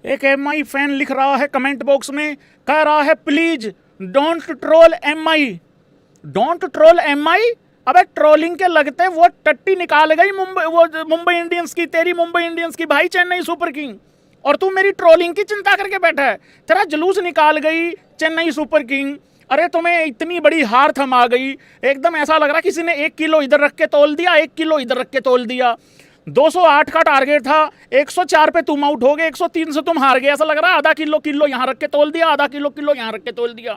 एक MI fan लिख रहा है कमेंट बॉक्स में, कह रहा है please don't troll MI। Don't troll MI? अबे ट्रोलिंग के लगते वो टट्टी निकाल गई मुंबई इंडियंस की, तेरी मुंबई इंडियंस की भाई चेन्नई सुपर किंग, और तू मेरी ट्रोलिंग की चिंता करके बैठा है। तेरा जुलूस निकाल गई चेन्नई सुपर किंग। अरे तुम्हें इतनी बड़ी हार थमा गई, एकदम ऐसा लग रहा किसी ने 1 किलो इधर रख के तोल दिया, 1 किलो इधर रख के तोल दिया। 208 का टारगेट था, 104 पे तुम आउट हो गए, 103 से तुम हार गए। ऐसा लग रहा है आधा किलो यहां रख के तोल दिया, आधा किलो यहां रख के तोल दिया।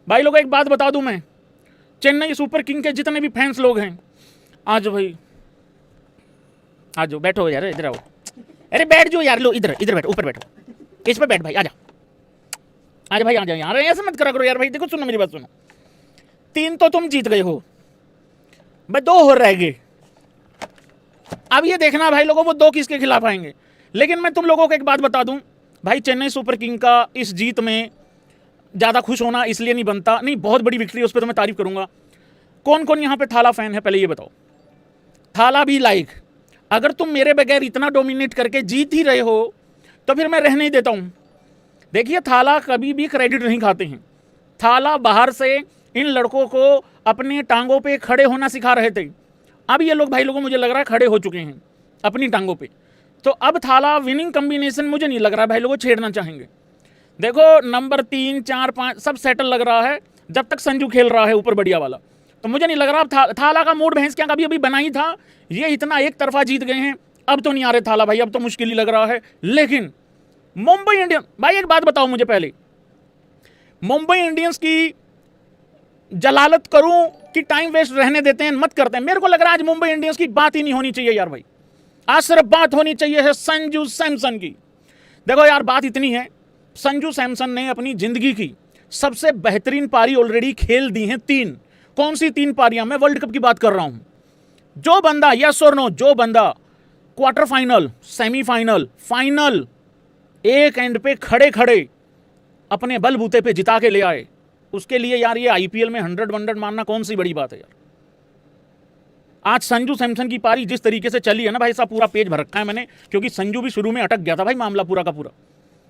भाई लोग एक बात बता दूं मैं, चेन्नई सुपर किंग के जितने भी फैंस लोग हैं, आज भाई आ जाओ, बैठो यार, इधर आओ। अरे बैठ जाओ यार, लो इधर इधर बैठो, ऊपर बैठो, इस पर बैठ भाई, आजा आज भाई, आ जाओ यार, ऐसे मत करा करो यार भाई। देखो सुनो मेरी बात सुनो, 3 तो तुम जीत गए हो, भाई 2 हो रह गए। अब ये देखना भाई लोगों, वो 2 किसके खिलाफ आएंगे। लेकिन मैं तुम लोगों को एक बात बता दूं, भाई चेन्नई सुपर किंग का इस जीत में ज़्यादा खुश होना इसलिए नहीं बनता, नहीं बहुत बड़ी विक्ट्री है, उस पर तो मैं तारीफ करूंगा। कौन कौन यहाँ पे थाला फैन है पहले ये बताओ। थाला भी लाइक, अगर तुम मेरे बगैर इतना डोमिनेट करके जीत ही रहे हो तो फिर मैं रहने ही देता हूं। देखिए थाला कभी भी क्रेडिट नहीं खाते हैं। थाला बाहर से इन लड़कों को अपने टांगों पे खड़े होना सिखा रहे थे। अब ये लोग भाई लोगों मुझे लग रहा है खड़े हो चुके हैं अपनी टांगों पे। तो अब थाला विनिंग कॉम्बिनेशन मुझे नहीं लग रहा भाई लोगों छेड़ना चाहेंगे। देखो नंबर 3, 4, 5 सब सेटल लग रहा है जब तक संजू खेल रहा है ऊपर बढ़िया वाला। तो मुझे नहीं लग रहा थाला का मूड भैंस क्या कभी अभी बना ही था। ये इतना एक तरफा जीत गए हैं, अब तो नहीं आ रहे थाला भाई, अब तो मुश्किल ही लग रहा है। लेकिन मुंबई इंडियंस भाई, एक बात बताओ मुझे पहले, मुंबई इंडियंस की जलालत करूं कि टाइम वेस्ट रहने देते हैं, मत करते हैं। मेरे को लग रहा है आज मुंबई इंडियंस की बात ही नहीं होनी चाहिए यार भाई, आज सिर्फ बात होनी चाहिए है संजू सैमसन की। देखो यार बात इतनी है, संजू सैमसन ने अपनी जिंदगी की सबसे बेहतरीन पारी ऑलरेडी खेल दी हैं 3। कौन सी 3 पारियां? मैं वर्ल्ड कप की बात कर रहा हूं। जो बंदा, यस और नो, जो बंदा क्वार्टर फाइनल, सेमीफाइनल, फाइनल एक एंड पे खड़े खड़े अपने बलबूते पे जिता के ले आए, उसके लिए यार ये IPL में 100 मानना कौन सी बड़ी बात है यार। आज संजू सैमसन की पारी जिस तरीके से चली है ना भाई साहब, पूरा पेज भर रखा है मैंने, क्योंकि संजू भी शुरू में अटक गया था भाई मामला पूरा का पूरा,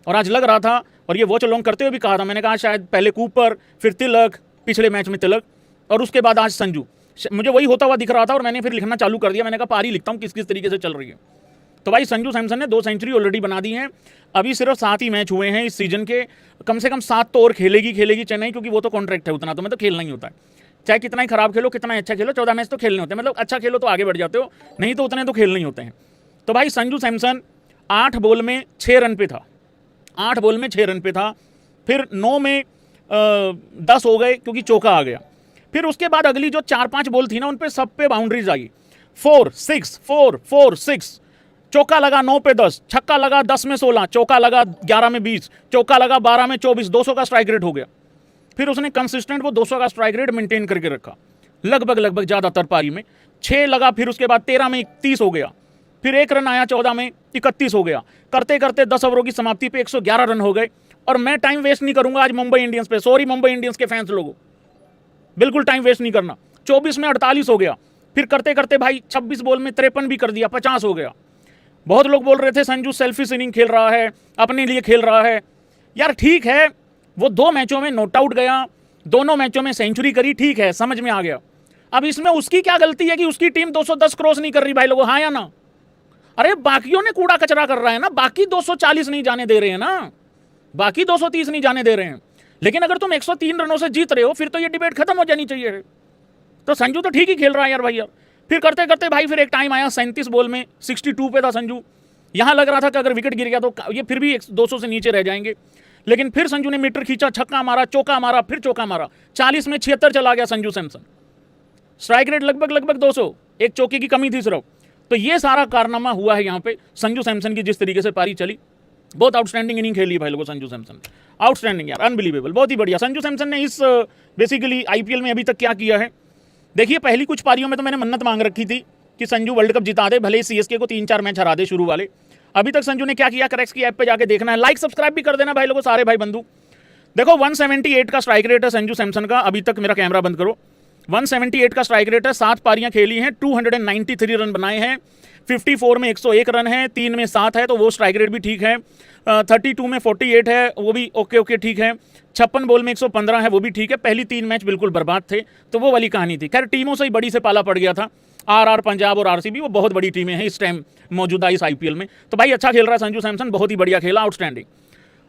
और आज लग रहा था, और ये वॉच अलोंग करते हुए भी कहा था मैंने, कहा शायद पहले कूपर, फिर तिलक, पिछले मैच में तिलक, और उसके बाद आज संजू। मुझे वही होता हुआ दिख रहा था और मैंने फिर लिखना चालू कर दिया। मैंने कहा पारी लिखता हूँ किस किस तरीके से चल रही है। तो भाई संजू सैमसन ने 2 सेंचुरी ऑलरेडी बना दी हैं। अभी सिर्फ 7 ही मैच हुए हैं इस सीजन के, कम से कम 7 तो और खेलेगी चेन्नई, क्योंकि वो तो कॉन्ट्रैक्ट है, उतना तो मैं तो खेलना ही होता है। चाहे कितना ही खराब खेलो, कितना ही अच्छा खेलो, 14 मैच तो खेलने होते हैं, मतलब अच्छा खेलो तो आगे बढ़ जाते हो, नहीं तो उतने तो खेलने ही होते हैं। तो भाई संजू सैमसन 8 बॉल में 6 रन पे था, 8 बॉल में 6 रन पे था, फिर 9 में 10 हो गए क्योंकि चौका आ गया। फिर उसके बाद अगली जो 4-5 बॉल थी ना, उन पे सब पे बाउंड्रीज आई, 4, 6, 4, 4, 6, चौका लगा 9 पे 10, छक्का लगा 10 में 16, चौका लगा 11 में 20, चौका लगा 12 में 24, 200 का स्ट्राइक रेट हो गया। फिर उसने कंसिस्टेंट वो 200 का स्ट्राइक रेट मेंटेन करके रखा लगभग ज़्यादातर पारी में। 6 लगा, फिर उसके बाद 13 में 31 हो गया, फिर 1 रन आया 14 में 31 हो गया, करते करते 10 ओवरों की समाप्ति पे 111 रन हो गए। और मैं टाइम वेस्ट नहीं करूंगा आज मुंबई इंडियंस पे, सॉरी मुंबई इंडियंस के फैंस लोगों, बिल्कुल टाइम वेस्ट नहीं करना। 24 में 48 हो गया, फिर करते करते भाई 26 बॉल में 53 भी कर दिया, 50 हो गया। बहुत लोग बोल रहे थे संजू सेल्फिश इनिंग खेल रहा है, अपने लिए खेल रहा है। यार ठीक है, वो 2 मैचों में नॉट आउट गया, दोनों मैचों में सेंचुरी करी, ठीक है, समझ में आ गया। अब इसमें उसकी क्या गलती है कि उसकी टीम 210 क्रॉस नहीं कर रही भाई लोगों, हाँ या ना? अरे बाकियों ने कूड़ा कचरा कर रहा है ना, बाकी 240 नहीं जाने दे रहे हैं ना, बाकी 230 नहीं जाने दे रहे हैं। लेकिन अगर तुम 103 रनों से जीत रहे हो फिर तो ये डिबेट खत्म हो जानी चाहिए। तो संजू तो ठीक ही खेल रहा है यार भाई यार। फिर करते करते भाई फिर एक टाइम आया 37 बॉल में 62 पे था संजू, यहां लग रहा था कि अगर विकेट गिर गया तो ये फिर भी 200 से नीचे रह जाएंगे। लेकिन फिर संजू ने मीटर खींचा, छक्का मारा, चौका मारा, फिर चौका मारा, 40 में 76 चला गया संजू सैमसन, स्ट्राइक रेट लगभग 200, एक चौके की कमी थी सिर्फ। तो ये सारा कारनामा हुआ है यहाँ पे संजू सैमसन की, जिस तरीके से पारी चली। बहुत आउटस्टैंडिंग इनिंग खेली भाई लोगों संजू सैमसन, आउटस्टैंडिंग यार, अनबिलीवेबल, बहुत ही बढ़िया। संजू सैमसन ने इस बेसिकली IPL में अभी तक क्या किया है देखिए। पहली कुछ पारियों में तो मैंने मन्नत मांग रखी थी कि संजू वर्ल्ड कप जिता दे, भले ही CSK को 3-4 मैच हरा दे शुरू वाले। अभी तक संजू ने क्या किया, करेक्स की ऐप पे जाके देखना है, लाइक सब्सक्राइब भी कर देना भाई लोगों, सारे भाई बंधु। देखो 178 का स्ट्राइक रेट है संजू सैमसन का, अभी तक मेरा कैमरा बंद करो, 178 का स्ट्राइक रेट है, 7 पारियां खेली हैं, 293 रन बनाए हैं, 54 में 101 रन है, 3 में 7 है, तो वो स्ट्राइक रेट भी ठीक है। 32 में 48 है, वो भी ओके ठीक है। 56 बॉल में 115 है, वो भी ठीक है। पहली 3 मैच बिल्कुल बर्बाद थे, तो वो वाली कहानी थी। खैर टीमों से ही बड़ी से पाला पड़ गया था। आरआर पंजाब और आरसीबी वो बहुत बड़ी टीमें हैं इस टाइम मौजूदा इस आईपीएल में। तो भाई अच्छा खेल रहा है संजू सैमसन, बहुत ही बढ़िया खेला, आउटस्टैंडिंग।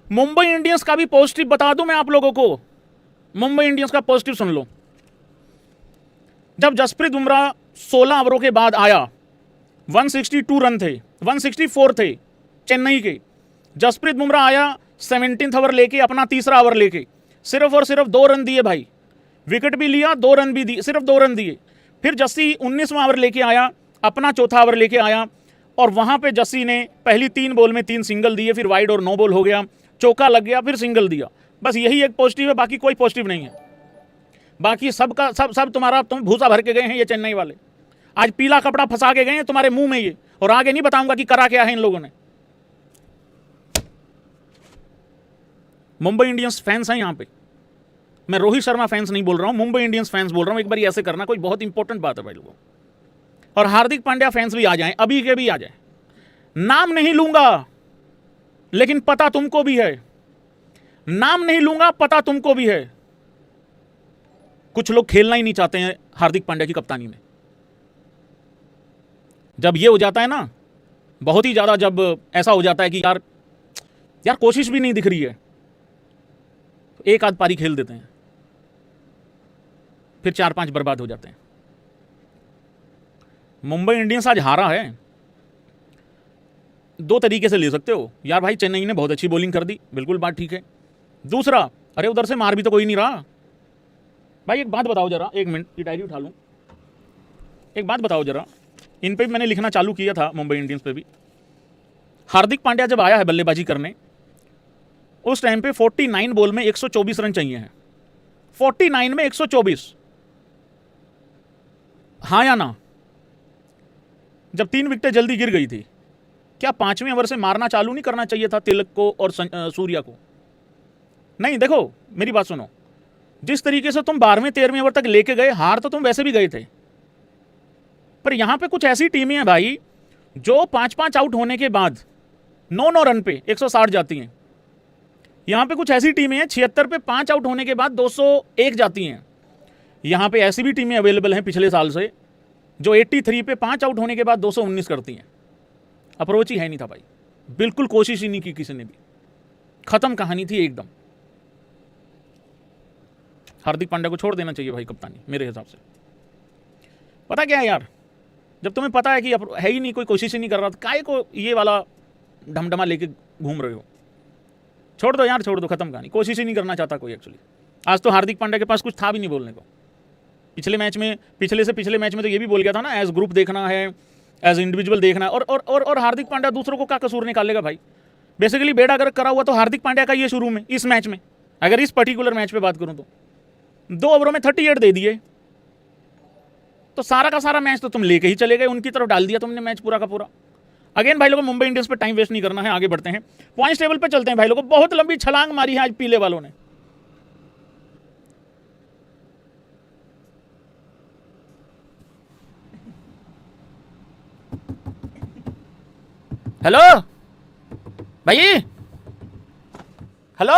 मुंबई इंडियंस का भी पॉजिटिव बता दूं मैं आप लोगों को, मुंबई इंडियंस का पॉजिटिव सुन लो। जब जसप्रीत बुमराह 16 ओवरों के बाद आया, 162 रन थे, 164 थे चेन्नई के। जसप्रीत बुमराह आया 17th ओवर लेके, अपना तीसरा ओवर लेके, सिर्फ और सिर्फ 2 रन दिए भाई। विकेट भी लिया, 2 रन भी दिए, सिर्फ 2 रन दिए। फिर जस्सी 19वां ओवर लेके आया, अपना चौथा ओवर लेके आया, और वहां पे जस्सी ने पहली 3 बॉल में 3 सिंगल दिए, फिर वाइड और 9 बॉल हो गया, चौका लग गया, फिर सिंगल दिया। बस यही एक पॉजिटिव है, बाकी कोई पॉजिटिव नहीं है। बाकी सबका सब तुम्हारा तुम भूसा भर के गए हैं ये चेन्नई वाले। आज पीला कपड़ा फंसा के गए हैं तुम्हारे मुंह में ये, और आगे नहीं बताऊंगा कि करा क्या है इन लोगों ने। मुंबई इंडियंस फैंस हैं यहां पे, मैं रोहित शर्मा फैंस नहीं बोल रहा हूं, मुंबई इंडियंस फैंस बोल रहा हूं। एक बार ऐसे करना, कोई बहुत इंपॉर्टेंट बात है भाई लोगों। और हार्दिक पांड्या फैंस भी आ जाएं, अभी के भी आ जाएं। नाम नहीं लूंगा, लेकिन पता तुमको भी है। नाम नहीं लूंगा, पता तुमको भी है। कुछ लोग खेलना ही नहीं चाहते हैं हार्दिक पांड्या की कप्तानी में। जब ये हो जाता है ना, बहुत ही ज्यादा जब ऐसा हो जाता है कि यार कोशिश भी नहीं दिख रही है, तो एक आध पारी खेल देते हैं, फिर 4-5 बर्बाद हो जाते हैं। मुंबई इंडियंस आज हारा है, 2 तरीके से ले सकते हो। यार भाई चेन्नई ने बहुत अच्छी बॉलिंग कर दी, बिल्कुल बात ठीक है। दूसरा, अरे उधर से मार भी तो कोई नहीं रहा भाई। एक बात बताओ जरा, 1 मिनट, ये डायरी उठा लूं। एक बात बताओ जरा, इन पे भी मैंने लिखना चालू किया था, मुंबई इंडियंस पे भी। हार्दिक पांड्या जब आया है बल्लेबाजी करने, उस टाइम पे 49 बॉल में 124 रन चाहिए हैं। 49 में 124, हाँ या ना? जब 3 विकेटें जल्दी गिर गई थी, क्या 5वें ओवर से मारना चालू नहीं करना चाहिए था तिलक को और सूर्या को? नहीं, देखो मेरी बात सुनो, जिस तरीके से तुम 12वें 13वें ओवर तक लेके गए, हार तो तुम वैसे भी गए थे, पर यहां पे कुछ ऐसी टीमें हैं भाई जो 5-5 आउट होने के बाद 9-9 रन पे 160 जाती हैं। यहां पे कुछ ऐसी टीमें हैं 76 पे 5 आउट होने के बाद 201 जाती हैं। यहां पे ऐसी भी टीमें अवेलेबल हैं पिछले साल से जो 83 पे 5 आउट होने के बाद 219 करती हैं। अप्रोच ही है नहीं था भाई, बिल्कुल कोशिश ही नहीं की किसी ने भी, खत्म कहानी थी एकदम। हार्दिक पांड्या को छोड़ देना चाहिए भाई कप्तानी, मेरे हिसाब से। पता क्या है यार, जब तुम्हें पता है कि है ही नहीं, कोई कोशिश ही नहीं कर रहा, तो काहे को ये वाला ढमढमा लेके घूम रहे हो? छोड़ दो यार, छोड़ दो, खत्म कहानी। कोशिश ही नहीं करना चाहता कोई एक्चुअली। आज तो हार्दिक पांड्या के पास कुछ था भी नहीं बोलने को। पिछले मैच में, पिछले मैच में तो ये भी बोल गया था ना, एज ग्रुप देखना है, एज इंडिविजुअल देखना है। और हार्दिक पांड्या दूसरों को क्या कसूर निकालेगा भाई? बेसिकली बेड़ा अगर करा हुआ तो हार्दिक पांड्या का ये शुरू में, इस मैच में, अगर इस पर्टिकुलर मैच पे बात करूं तो 2 ओवरों में 38 दे दिए, तो सारा का सारा मैच तो तुम लेके ही चले गए, उनकी तरफ डाल दिया तुमने मैच पूरा का पूरा। अगेन भाई लोगों, मुंबई इंडियंस पे टाइम वेस्ट नहीं करना है, आगे बढ़ते हैं, पॉइंट्स टेबल पे चलते हैं भाई लोगों। बहुत लंबी छलांग मारी है आज पीले वालों ने। हेलो भाई, हेलो,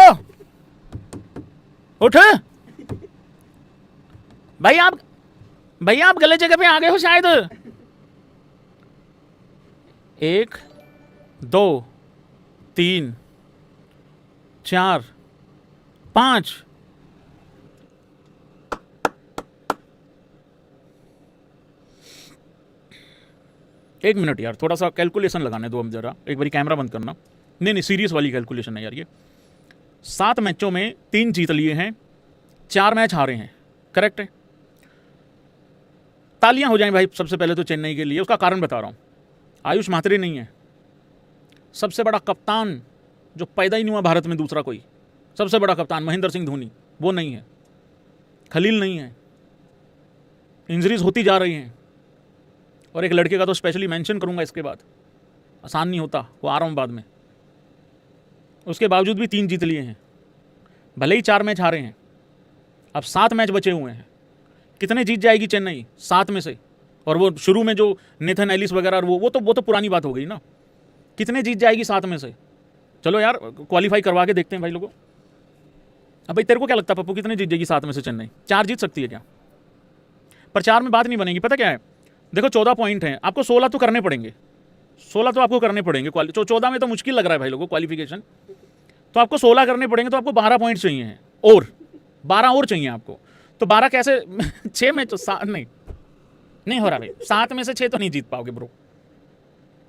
उठ भाई। आप गलत जगह पे आ गए हो शायद। 1 2 3 4 5 1 मिनट यार, थोड़ा सा कैलकुलेशन लगाने दो हम जरा। एक बारी कैमरा बंद करना। नहीं, सीरियस वाली कैलकुलेशन है यार ये। 7 मैचों में 3 जीत लिए हैं, 4 मैच हारे हैं, करेक्ट है? तालियां हो जाएं भाई सबसे पहले तो चेन्नई के लिए। उसका कारण बता रहा हूं, आयुष मात्रे नहीं है, सबसे बड़ा कप्तान जो पैदा ही नहीं हुआ भारत में दूसरा कोई, सबसे बड़ा कप्तान महेंद्र सिंह धोनी, वो नहीं है। खलील नहीं है, इंजरीज होती जा रही हैं। और एक लड़के का तो स्पेशली मेंशन करूंगा इसके बाद, आसान नहीं होता, वो आ रहा हूं बाद में। उसके बावजूद भी 3 जीत लिए हैं, भले ही 4 मैच हारे हैं। अब 7 मैच बचे हुए हैं, कितने जीत जाएगी चेन्नई 7 में से? और वो शुरू में जो नेथन एलिस वगैरह वो तो पुरानी बात हो गई ना। कितने जीत जाएगी 7 में से? चलो यार क्वालिफाई करवा के देखते हैं भाई लोगों। अब भाई तेरे को क्या लगता है पप्पू कितनी जीत जाएगी 7 में से चेन्नई? 4 जीत सकती है क्या? पर 4 में बात नहीं बनेगी, पता क्या है, देखो 14 पॉइंट हैं, आपको 16 तो करने पड़ेंगे, 16 तो आपको करने पड़ेंगे। 14 में तो मुश्किल लग रहा है भाई लोगों क्वालिफिकेशन, तो आपको 16 करने पड़ेंगे, तो आपको 12 पॉइंट चाहिए हैं और 12 और चाहिए आपको। तो 12 कैसे 6 में तो 7 नहीं हो रहा भाई, 7 में से 6 तो नहीं जीत पाओगे ब्रो।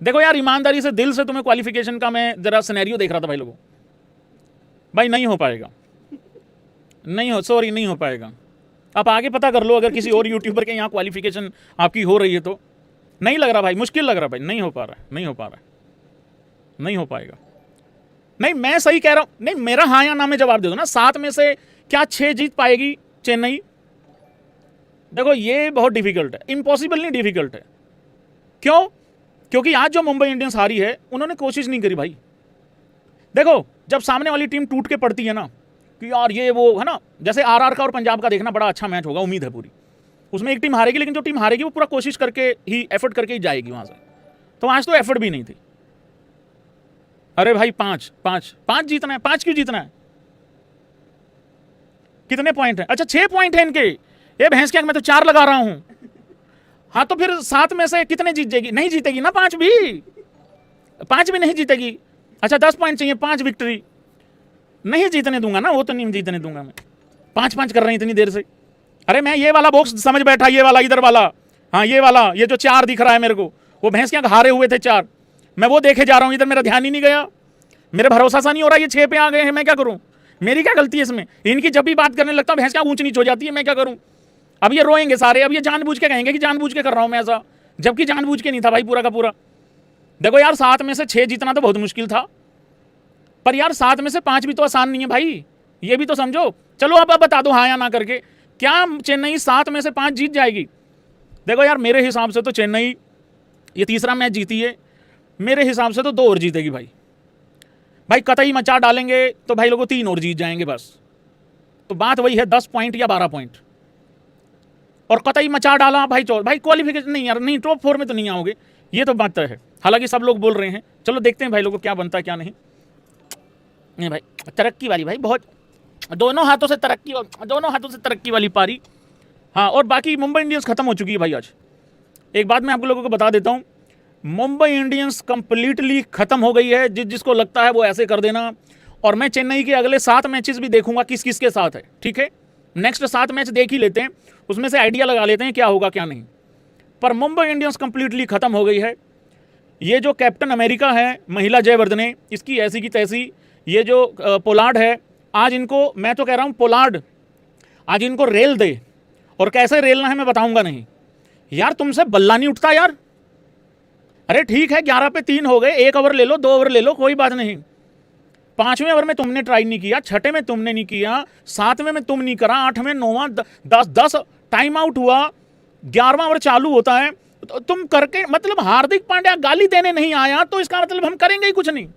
देखो यार ईमानदारी से दिल से तुम्हें क्वालिफिकेशन का मैं जरा सिनेरियो देख रहा था भाई लोगों, भाई नहीं हो पाएगा, नहीं हो पाएगा। आप आगे पता कर लो अगर किसी और यूट्यूबर के यहाँ क्वालिफिकेशन आपकी हो रही है तो। नहीं लग रहा भाई, मुश्किल लग रहा भाई, नहीं हो पा रहा है, नहीं हो पाएगा। नहीं मैं सही कह रहा हूं, नहीं मेरा हाँ या ना में जवाब दे दो ना। 7 में से क्या 6 जीत पाएगी चेन्नई? देखो ये बहुत डिफिकल्ट है, इम्पॉसिबल नहीं डिफिकल्ट है। क्यों? क्योंकि आज जो मुंबई इंडियंस हारी है उन्होंने कोशिश नहीं करी भाई। देखो जब सामने वाली टीम टूट के पड़ती है ना कि यार ये वो है ना, जैसे आरआर का और पंजाब का देखना बड़ा अच्छा मैच होगा, उम्मीद है पूरी, उसमें एक टीम हारेगी, लेकिन जो टीम हारेगी वो पूरा कोशिश करके ही एफर्ट करके ही जाएगी वहां से। तो आज तो एफर्ट भी नहीं थी। अरे भाई 5 जीतना है, 5 क्यों जीतना है? कितने पॉइंट है? अच्छा 6 पॉइंट है इनके, ये भैंस क्या मैं तो 4 लगा रहा हूं। हाँ तो फिर 7 में से कितने जीत जाएगी? नहीं जीतेगी ना, 5 भी नहीं जीतेगी। अच्छा 10 पॉइंट चाहिए, 5 विक्ट्री नहीं जीतने दूंगा ना, वो तो नहीं जीतने दूंगा मैं। 5 कर रही इतनी देर से। अरे मैं ये वाला बॉक्स समझ बैठा, ये वाला इधर वाला, हाँ ये वाला, ये जो 4 दिख रहा है मेरे को, वो भैंस क्या हारे हुए थे 4, मैं वो देखे जा रहा हूँ, इधर मेरा ध्यान ही नहीं गया, मेरे भरोसा सा नहीं हो रहा, ये 6 पे आ गए हैं, मैं क्या करूँ? मेरी क्या गलती है इसमें? इनकी जब भी बात करने लगता हूँ भैंस क्या ऊंच नीच हो जाती है, मैं क्या करूँ? अब ये रोएंगे सारे, अब ये जानबूझ के कहेंगे कि जानबूझ के कर रहा हूँ मैं ऐसा, जबकि जानबूझ के नहीं था भाई पूरा का पूरा। देखो यार 7 में से 6 जीतना तो बहुत मुश्किल था, पर यार 7 में से 5 भी तो आसान नहीं है भाई, ये भी तो समझो। चलो अब बता दो हाँ या ना करके, क्या चेन्नई 7 में से 5 जीत जाएगी? देखो यार मेरे हिसाब से तो चेन्नई ये तीसरा मैच जीती है, मेरे हिसाब से तो 2 और जीतेगी भाई कतई मचा डालेंगे तो भाई लोगों 3 और जीत जाएंगे बस। तो बात वही है 10 पॉइंट या 12 पॉइंट, और कतई मचा डाला भाई भाई क्वालिफिकेशन नहीं यार, नहीं टॉप 4 में तो नहीं आओगे, ये तो बात है। हालांकि सब लोग बोल रहे हैं, चलो देखते हैं भाई लोगों क्या बनता है क्या नहीं भाई। तरक्की वाली भाई, बहुत दोनों हाथों से तरक्की वाली पारी। हाँ और बाकी मुंबई इंडियंस खत्म हो चुकी है भाई आज। एक बात मैं आप लोगों को बता देता हूँ, मुंबई इंडियंस कंप्लीटली खत्म हो गई है। जिसको लगता है वो ऐसे कर देना। और मैं चेन्नई के अगले 7 मैचेस भी देखूंगा किस किस के साथ है, ठीक है? नेक्स्ट 7 मैच देख ही लेते हैं, उसमें से आइडिया लगा लेते हैं क्या होगा क्या नहीं। पर मुंबई इंडियंस कंप्लीटली खत्म हो गई है। ये जो कैप्टन अमेरिका है महिला जयवर्धने, इसकी ऐसी की तैसी, ये जो पोलार्ड है, आज इनको मैं तो कह रहा हूँ पोलार्ड आज इनको रेल दे, और कैसे रेलना है मैं बताऊंगा नहीं यार, तुमसे बल्ला नहीं उठता यार। अरे ठीक है 11 पे 3 हो गए, 1 ओवर ले लो, 2 ओवर ले लो, कोई बात नहीं। 5वें ओवर में तुमने ट्राई नहीं किया, 6ठे में तुमने नहीं किया, 7वें में तुम नहीं करा, 8वें 9वां 10 टाइम आउट हुआ, 11वां ओवर चालू होता है तो तुम करके, मतलब हार्दिक पांड्या गाली देने नहीं आया तो इसका मतलब हम करेंगे ही कुछ नहीं।